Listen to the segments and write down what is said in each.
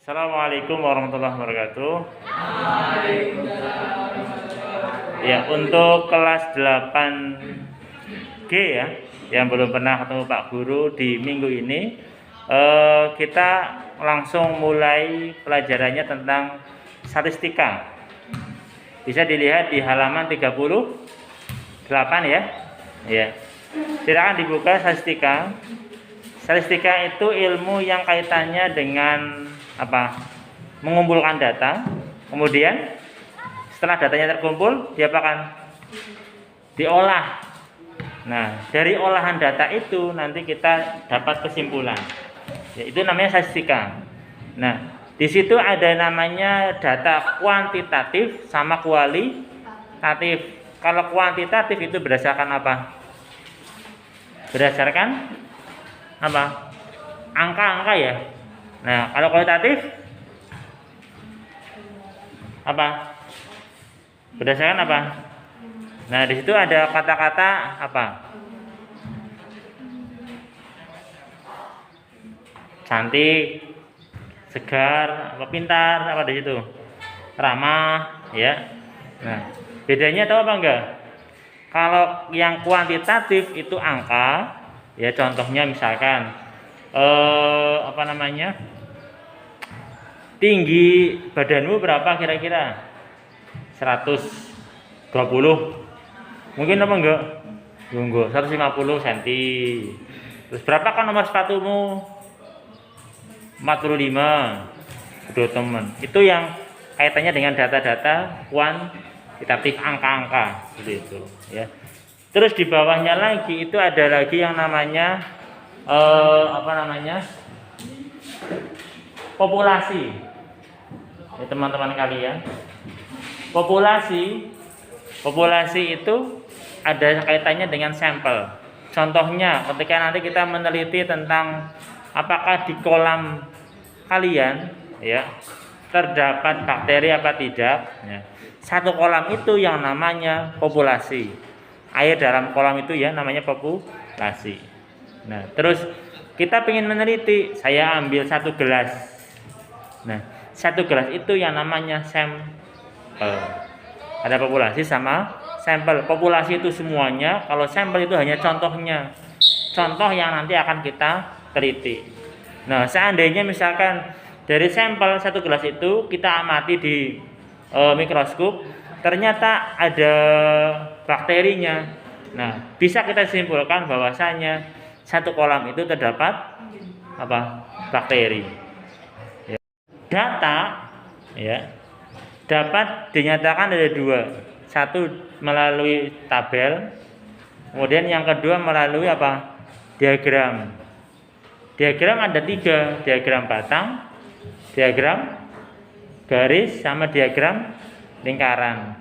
Assalamualaikum warahmatullahi wabarakatuh. Ya, untuk kelas 8G ya, yang belum pernah ketemu Pak Guru di minggu ini, kita langsung mulai pelajarannya tentang statistika. Bisa dilihat di halaman 38 ya. Ya. Silakan dibuka statistika. Statistika itu ilmu yang kaitannya dengan apa? Mengumpulkan data. Kemudian setelah datanya terkumpul, diapakan? Diolah. Nah, dari olahan data itu nanti kita dapat kesimpulan. Ya, itu namanya statistika. Nah, di situ ada namanya data kuantitatif sama kualitatif. Kalau kuantitatif itu berdasarkan apa? Berdasarkan apa? Angka-angka ya. Nah, kalau kualitatif apa? Berdasarkan apa? Nah, di situ ada kata-kata apa? Cantik, segar, apa pintar, apa di situ? Ramah, ya. Nah, bedanya tahu apa enggak? Kalau yang kuantitatif itu angka, ya contohnya misalkan apa namanya? Tinggi badanmu berapa kira-kira? 120. Mungkin apa enggak? Enggak, 150 cm. Terus berapa kan nomor sepatumu? 45. Aduh teman, itu yang kaitannya dengan data-data kuantitatif, angka-angka seperti itu ya. Terus di bawahnya lagi itu ada lagi yang namanya apa namanya? Populasi. Ya, teman-teman kalian. Populasi itu ada kaitannya dengan sampel. Contohnya ketika nanti kita meneliti tentang apakah di kolam kalian ya terdapat bakteri apa tidak ya. Satu kolam itu yang namanya populasi. Air dalam kolam itu ya namanya populasi. Nah, terus kita ingin meneliti, saya ambil satu gelas. Nah, satu gelas itu yang namanya sampel. Ada populasi sama sampel. Populasi itu semuanya, kalau sampel itu hanya contohnya. Contoh yang nanti akan kita teliti. Nah, seandainya misalkan dari sampel satu gelas itu kita amati di mikroskop, ternyata ada bakterinya. Nah, bisa kita simpulkan bahwasanya satu kolam itu terdapat apa? Bakteri. Ya. Data ya dapat dinyatakan ada dua. Satu melalui tabel, kemudian yang kedua melalui apa? Diagram. Diagram ada tiga, diagram batang, diagram garis, sama diagram lingkaran.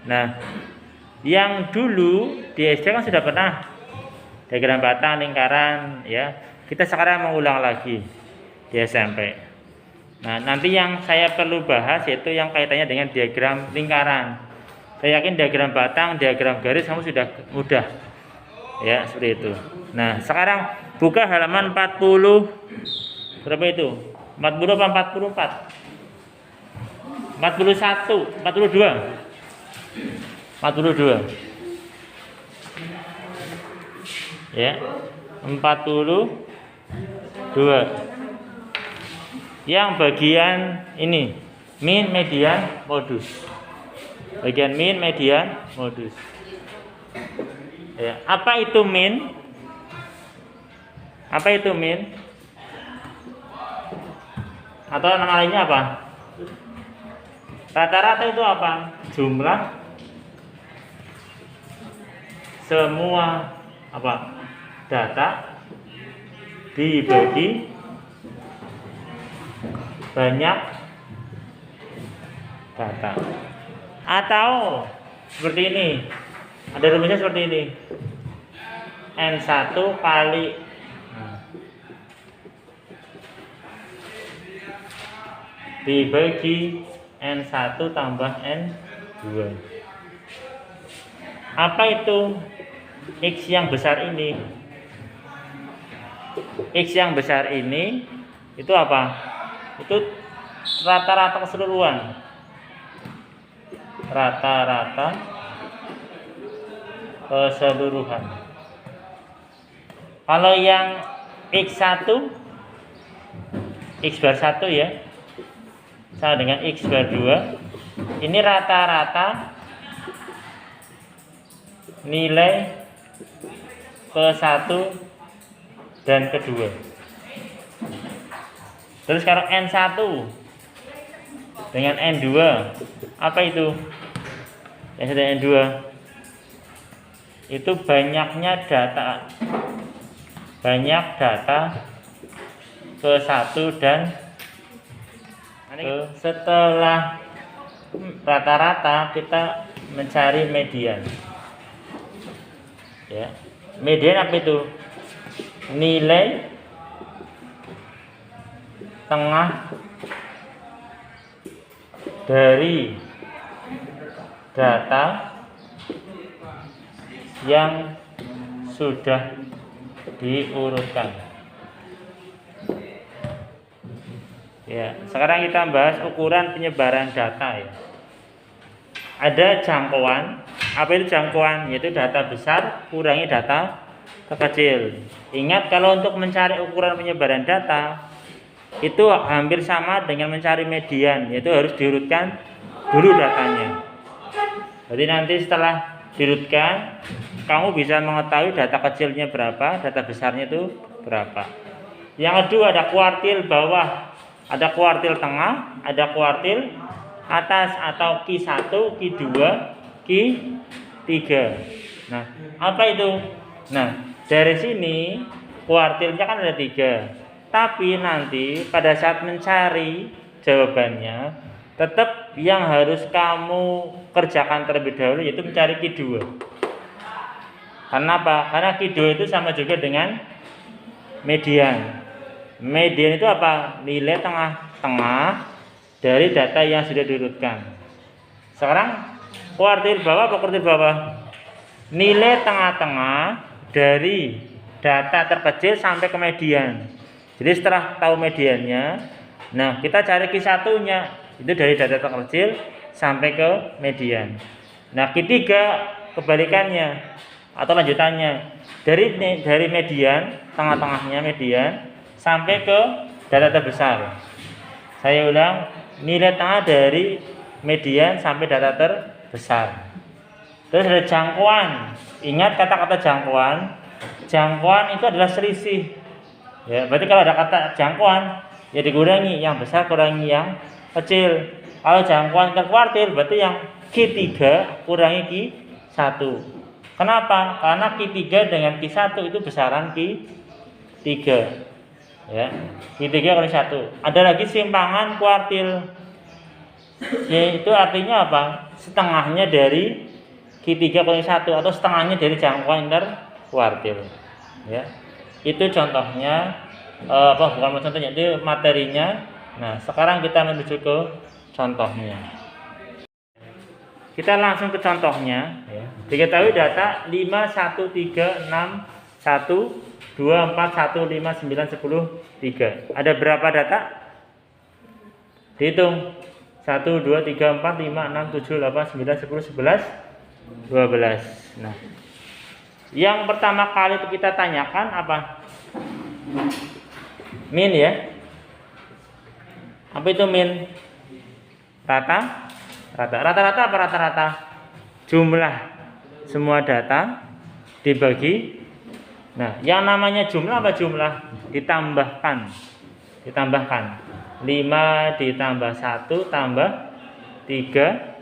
Nah, yang dulu di SD kan sudah pernah diagram batang, lingkaran, ya. Kita sekarang mengulang lagi di SMP. Nah, nanti yang saya perlu bahas yaitu yang kaitannya dengan diagram lingkaran. Saya yakin diagram batang, diagram garis kamu sudah mudah. Ya, seperti itu. Nah, sekarang buka halaman 40. Berapa itu? 40 apa 44? 41, 42. 42. Ya. 42. Yang bagian ini min, median, modus. Bagian min, median, modus. Ya, apa itu min? Apa itu min? Atau nama lainnya apa? Rata-rata itu apa? Jumlah semua apa? Data dibagi banyak data. Atau seperti ini. Ada rumusnya seperti ini. N1 kali dibagi N1 tambah N2. Apa itu X yang besar ini? X yang besar ini itu apa? Itu rata-rata keseluruhan. Rata-rata keseluruhan. Kalau yang X1 X bar 1 ya sama dengan X bar 2, ini rata-rata nilai ke-1 dan ke-2. Terus kalau N1 dengan N2, apa itu? Yang sudah N2 itu banyaknya data, banyak data ke-1 dan setelah rata-rata kita mencari median. Ya, median apa itu? Nilai tengah dari data yang sudah diurutkan. Ya, sekarang kita bahas ukuran penyebaran data ya. Ada jangkauan. Apa itu jangkauan? Yaitu data besar kurangi data terkecil. Ingat, kalau untuk mencari ukuran penyebaran data itu hampir sama dengan mencari median, yaitu harus diurutkan dulu datanya. Jadi nanti setelah diurutkan, kamu bisa mengetahui data kecilnya berapa, data besarnya itu berapa. Yang kedua ada kuartil bawah, ada kuartil tengah, ada kuartil atas atau Q1, Q2, Q3. Nah, apa itu? Nah, dari sini kuartilnya kan ada 3. Tapi nanti pada saat mencari jawabannya, tetap yang harus kamu kerjakan terlebih dahulu yaitu mencari Q2. Karena apa? Karena Q2 itu sama juga dengan median. Median itu apa? Nilai tengah-tengah dari data yang sudah diurutkan. Sekarang kuartil bawah apa kuartil bawah? Nilai tengah-tengah dari data terkecil sampai ke median. Jadi setelah tahu mediannya, nah kita cari Q1-nya, itu dari data terkecil sampai ke median. Nah Q3 kebalikannya atau lanjutannya, dari median, tengah-tengahnya median sampai ke data terbesar. Saya ulang, nilai tengah dari median sampai data terbesar. Terus ada jangkauan. Ingat kata-kata jangkauan. Jangkauan itu adalah selisih. Ya, berarti kalau ada kata jangkauan, ya dikurangi yang besar kurangi yang kecil. Kalau jangkauan ke kuartil, berarti yang Q3 kurangi Q1. Kenapa? Karena Q3 dengan Q1 itu besaran Q3. Ya, Q3 kali 1. Ada lagi simpangan kuartil. Yaitu artinya apa? Setengahnya dari Q3 kali 1 atau setengahnya dari jangkauan interkuartil. Ya. Itu contohnya bukan contohnya, itu materinya. Nah, sekarang kita menuju ke contohnya. Kita langsung ke contohnya ya. Diketahui data 5 1 3 6 1 2 4 1 5 9 10 3. Ada berapa data? Dihitung. 1 2 3 4 5 6 7 8 9 10 11 12. Nah, yang pertama kali itu kita tanyakan apa? Min ya. Apa itu min? Rata? Rata-rata apa rata-rata? Jumlah semua data dibagi. Nah, yang namanya jumlah apa jumlah? Ditambahkan. 5 ditambah 1 tambah 3.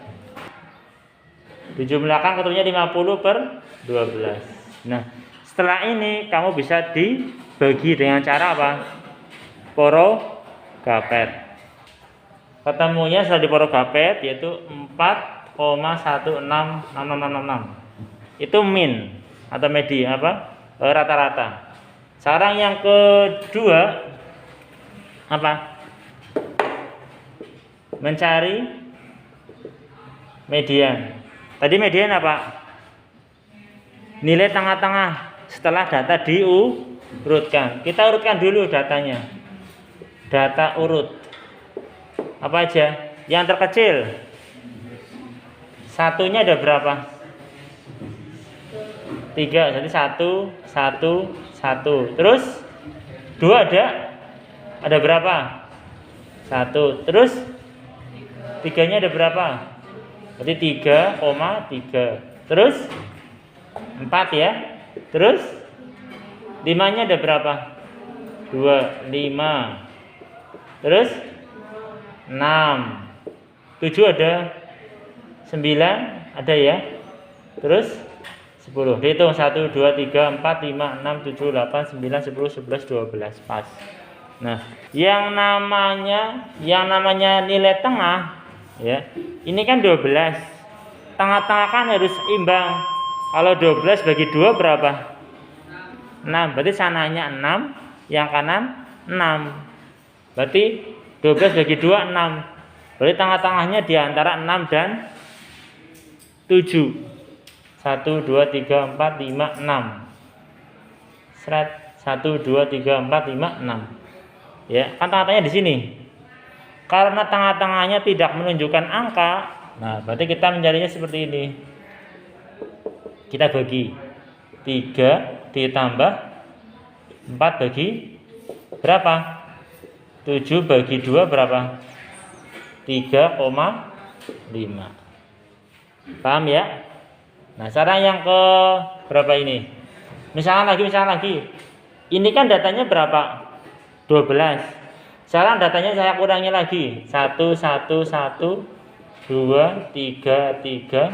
Dijumlahkan ketemunya 50 per 12. Nah, setelah ini kamu bisa dibagi dengan cara apa? Porogapet. Ketemunya setelah di porogapet yaitu 4,166666. Itu min atau median apa? Rata-rata. Sekarang yang kedua apa? Mencari median. Tadi median apa? Nilai tengah-tengah setelah data diurutkan. Kita urutkan dulu datanya. Data urut. Apa aja? Yang terkecil. Satunya ada berapa? 3. Jadi 1, 1, 1. Terus 2 ada? Ada berapa? 1. Terus 3-nya ada berapa? Berarti 3,3. Terus 4 ya. Terus 5-nya ada berapa? 2, 5. Terus 6. 7 ada? 9 ada ya. Terus 10. Dihitung 1, 2, 3, 4, 5, 6, 7, 8, 9, 10, 11, 12. Pas. Nah, yang namanya nilai tengah ya. Ini kan 12. Tengah-tengah kan harus imbang. Kalau 12 bagi 2 berapa? 6. Berarti sananya 6, yang kanan 6. Berarti 12 bagi 2 6. Berarti tengah-tengahnya di antara 6 dan 7. 1, 2, 3, 4, 5, 6. Seret. 1, 2, 3, 4, 5, 6. Ya, kan tengah-tengahnya di sini. Karena tengah-tengahnya tidak menunjukkan angka, nah berarti kita mencarinya seperti ini. Kita bagi 3 ditambah 4 bagi berapa? 7 bagi 2 berapa? 3,5. Paham ya? Nah, sekarang yang ke berapa ini? Misalkan lagi. Ini kan datanya berapa? 12. Sekarang datanya saya kurangi lagi. 1, 1, 1, 2, 3, 3,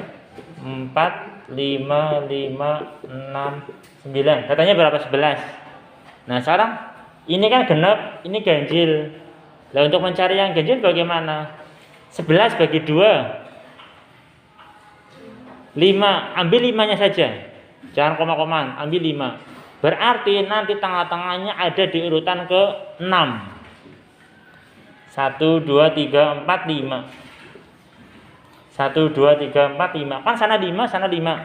4, 5, 5, 6, 9. Datanya berapa? 11. Nah, sekarang ini kan genap, ini ganjil. Nah, untuk mencari yang ganjil bagaimana? 11 bagi 2. 5, ambil 5-nya saja. Jangan koma-komaan, ambil 5. Berarti nanti tengah-tengahnya ada di urutan ke 6. 1, 2, 3, 4, 5. 1, 2, 3, 4, 5. Kan sana 5, sana 5.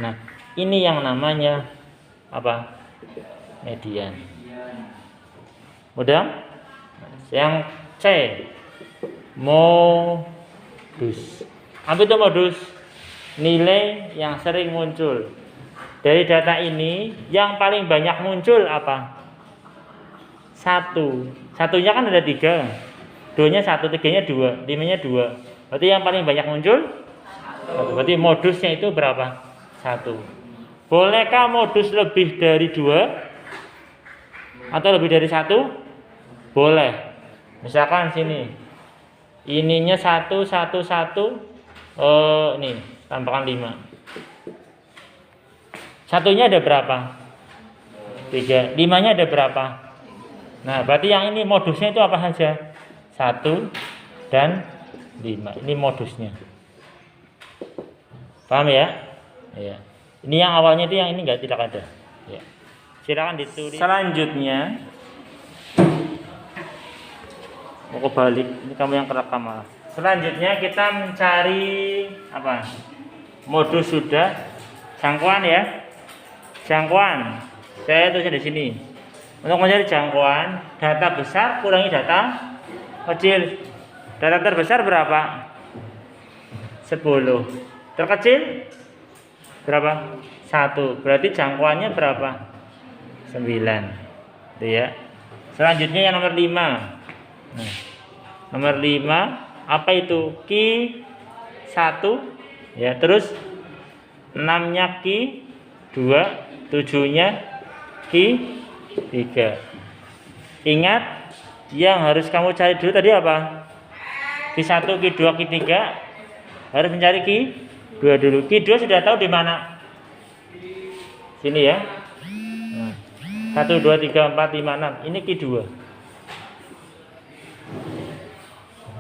Nah, ini yang namanya apa? Median. Mudah? Yang C, modus. Apa itu modus? Nilai yang sering muncul. Dari data ini yang paling banyak muncul apa? 1. Satunya kan ada 3. 2-nya 1, 3-nya 2, 5-nya 2. Berarti yang paling banyak muncul 1. Berarti modusnya itu berapa? 1. Bolehkah modus lebih dari 2? Atau lebih dari 1? Boleh. Misalkan sini. Ininya 1, 1, 1. Nih. Tambahkan 5. Satunya ada berapa? 3. 5-nya ada berapa? Nah, berarti yang ini modusnya itu apa saja? 1 dan 5. Ini modusnya. Paham ya? Ya. Ini yang awalnya itu yang ini tidak ada. Ya. Silakan ditulis. Selanjutnya mau kebalik. Ini kamu yang kerekam malah. Selanjutnya kita mencari apa? Modus sudah, jangkauan ya, jangkauan. Saya tulisnya di sini. Untuk mencari jangkauan, data besar kurangi data kecil. Data terbesar berapa? 10. Terkecil berapa? 1. Berarti jangkauannya berapa? 9. Itu ya. Selanjutnya yang nomor 5. Nah, nomor 5 apa itu? Ki 1 ya, terus 6-nya Ki 2, 7-nya Ki 3. Ingat yang harus kamu cari dulu tadi apa? Ki 1, Ki 2, Ki 3. Harus mencari Ki 2 dulu. Ki 2 sudah tahu di mana? Sini ya. 1, 2, 3, 4, 5, 6. Ini Ki 2.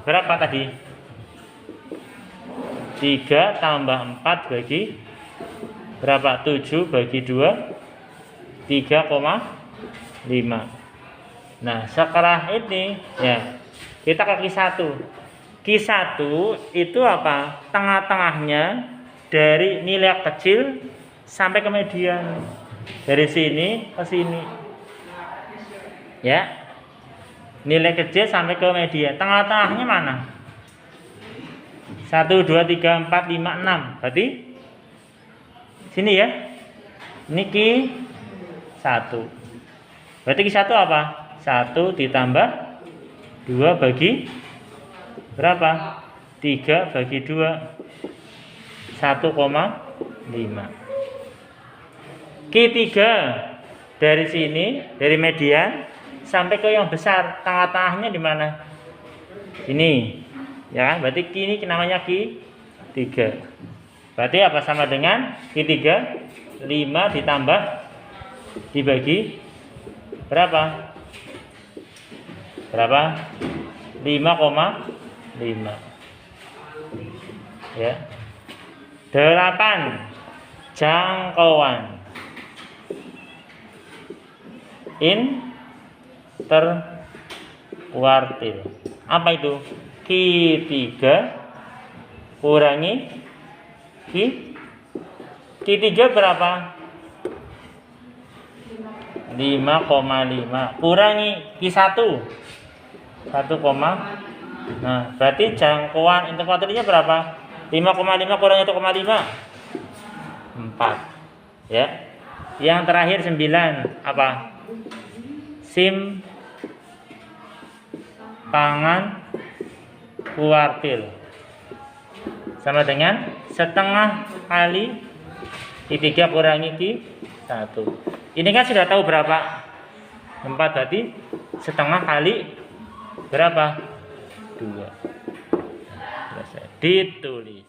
Berapa tadi? 3 tambah 4 bagi berapa? 7 bagi 2 3,5. Nah, sekarang ini ya kita ke Ki 1. Ki 1 itu apa? Tengah-tengahnya dari nilai kecil sampai ke median. Dari sini ke sini. Ya. nilai kecil sampai ke median. Tengah-tengahnya mana? 1, 2, 3, 4, 5, 6. Berarti sini ya. Ini Q1. Berarti Q1 apa? 1 ditambah 2 bagi berapa? 3 bagi 2. 1,5. Q3 dari sini, dari median sampai ke yang besar, tengah-tengahnya di mana? Ini. Ya kan? Berarti Q ini namanya Q3. Berarti apa sama dengan Q3? 5 ditambah dibagi berapa? Berapa? 5,5. Ya. 8 jangkauan interkuartil. Apa itu? Q3 kurangi Q3 berapa? 5,5 kurangi Q1 1, nah berarti jangkauan interkuartilnya berapa? 5,5 kurangi 1,5 4. Ya. Yang terakhir 9 apa? Simpangan kuartil sama dengan setengah kali Q3 kurangi Q1. Ini kan sudah tahu berapa? 4, berarti setengah kali berapa? 2. Ditulis.